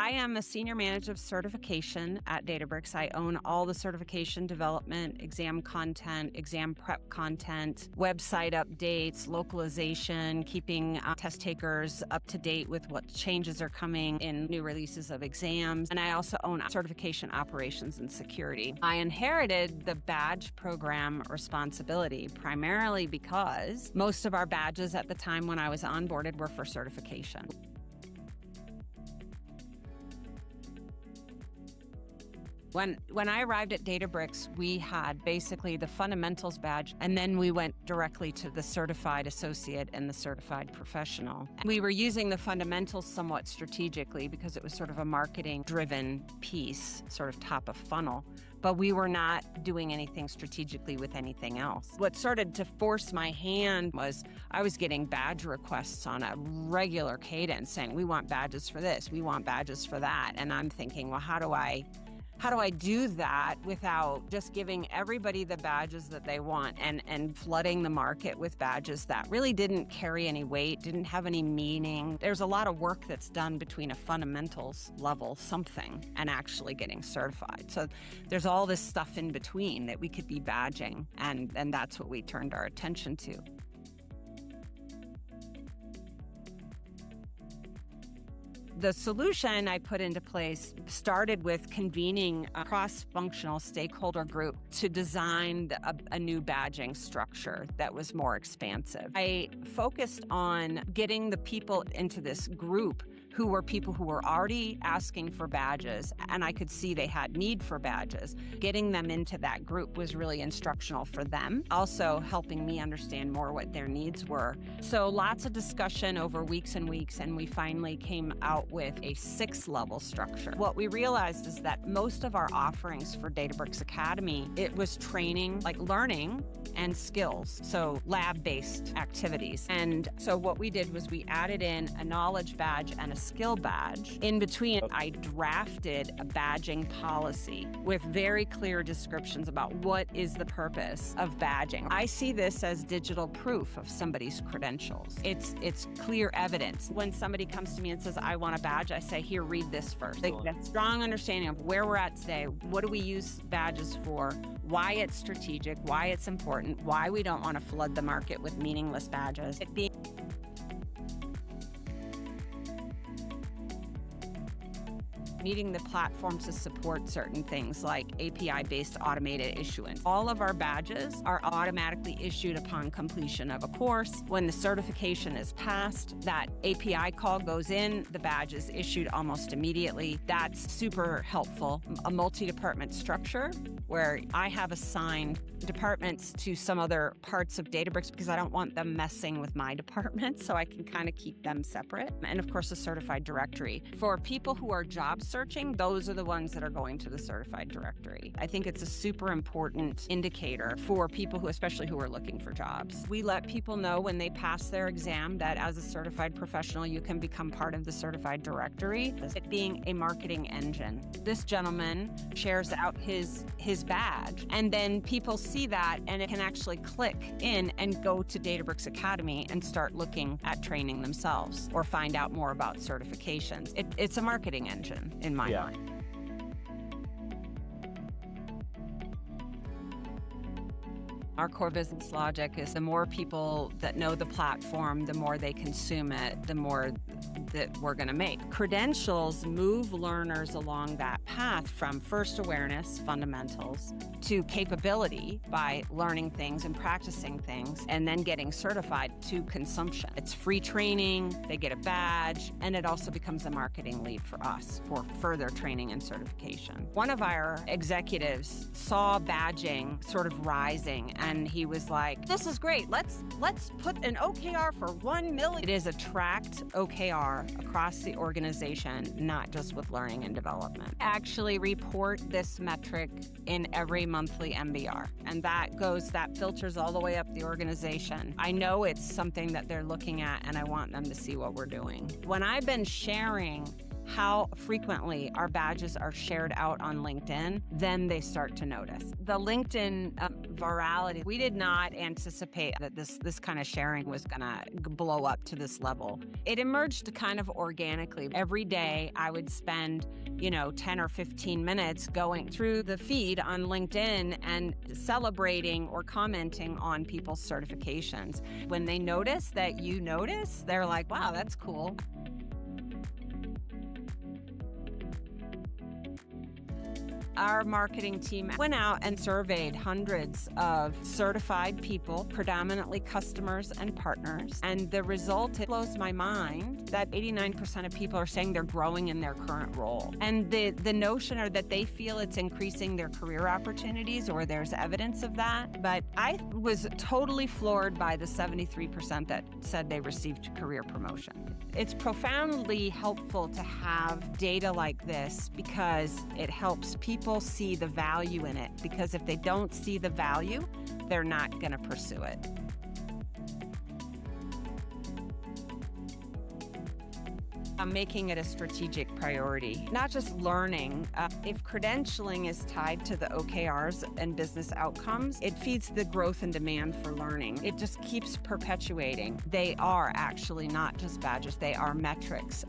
I am a senior manager of certification at Databricks. I own all the certification development, exam content, exam prep content, website updates, localization, keeping test takers up to date with what changes are coming in new releases of exams. And I also own certification operations and security. I inherited the badge program responsibility primarily because most of our badges at the time when I was onboarded were for certification. When I arrived at Databricks, we had basically the fundamentals badge, and then we went directly to the certified associate and the certified professional. We were using the fundamentals somewhat strategically because it was sort of a marketing-driven piece, sort of top of funnel, but we were not doing anything strategically with anything else. What started to force my hand was I was getting badge requests on a regular cadence saying, we want badges for this, we want badges for that. And I'm thinking, well, how do I do that without just giving everybody the badges that they want and flooding the market with badges that really didn't carry any weight, didn't have any meaning? There's a lot of work that's done between a fundamentals level something and actually getting certified. So there's all this stuff in between that we could be badging, and that's what we turned our attention to. The solution I put into place started with convening a cross-functional stakeholder group to design a new badging structure that was more expansive. I focused on getting the people into this group who were people who were already asking for badges, and I could see they had need for badges. Getting them into that group was really instructional for them, also helping me understand more what their needs were. So lots of discussion over weeks and weeks, and we finally came out with a 6-level structure. What we realized is that most of our offerings for Databricks Academy, it was training, like learning and skills, so lab-based activities. And so what we did was we added in a knowledge badge and a skill badge. In between, I drafted a badging policy with very clear descriptions about what is the purpose of badging. I see this as digital proof of somebody's credentials. It's clear evidence. When somebody comes to me and says, I want a badge, I say, here, read this first. Like, that strong understanding of where we're at today, what do we use badges for, why it's strategic, why it's important, why we don't want to flood the market with meaningless badges. Needing the platform to support certain things like API-based automated issuance. All of our badges are automatically issued upon completion of a course. When the certification is passed, that API call goes in, the badge is issued almost immediately. That's super helpful. A multi-department structure where I have assigned departments to some other parts of Databricks because I don't want them messing with my department, so I can kind of keep them separate. And of course, a certified directory. For people who are job searching, those are the ones that are going to the certified directory. I think it's a super important indicator for people who, especially who are looking for jobs. We let people know when they pass their exam that as a certified professional, you can become part of the certified directory, it being a marketing engine. This gentleman shares out his badge, and then people see that and it can actually click in and go to Databricks Academy and start looking at training themselves or find out more about certifications. It's a marketing engine in my mind. Our core business logic is the more people that know the platform, the more they consume it, the more that we're going to make. Credentials move learners along that path from first awareness, fundamentals, to capability by learning things and practicing things, and then getting certified to consumption. It's free training, they get a badge, and it also becomes a marketing lead for us for further training and certification. One of our executives saw badging sort of rising, and he was like, this is great, let's put an OKR for 1 million. It is a tracked OKR across the organization, not just with learning and development. Actually report this metric in every monthly MBR, and that filters all the way up the organization. I know it's something that they're looking at, and I want them to see what we're doing. When I've been sharing how frequently our badges are shared out on LinkedIn, then they start to notice. The LinkedIn virality, we did not anticipate that this kind of sharing was going to blow up to this level. It emerged kind of organically. Every day I would spend 10 or 15 minutes going through the feed on LinkedIn and celebrating or commenting on people's certifications. When they notice that you notice, they're like, wow, that's cool. Our marketing team went out and surveyed hundreds of certified people, predominantly customers and partners. And the result, it blows my mind that 89% of people are saying they're growing in their current role. And the notion are that they feel it's increasing their career opportunities, or there's evidence of that. But I was totally floored by the 73% that said they received career promotion. It's profoundly helpful to have data like this because it helps people see the value in it, because if they don't see the value, they're not going to pursue it. I'm making it a strategic priority, not just learning. If credentialing is tied to the OKRs and business outcomes, it feeds the growth and demand for learning. It just keeps perpetuating. They are actually not just badges, they are metrics.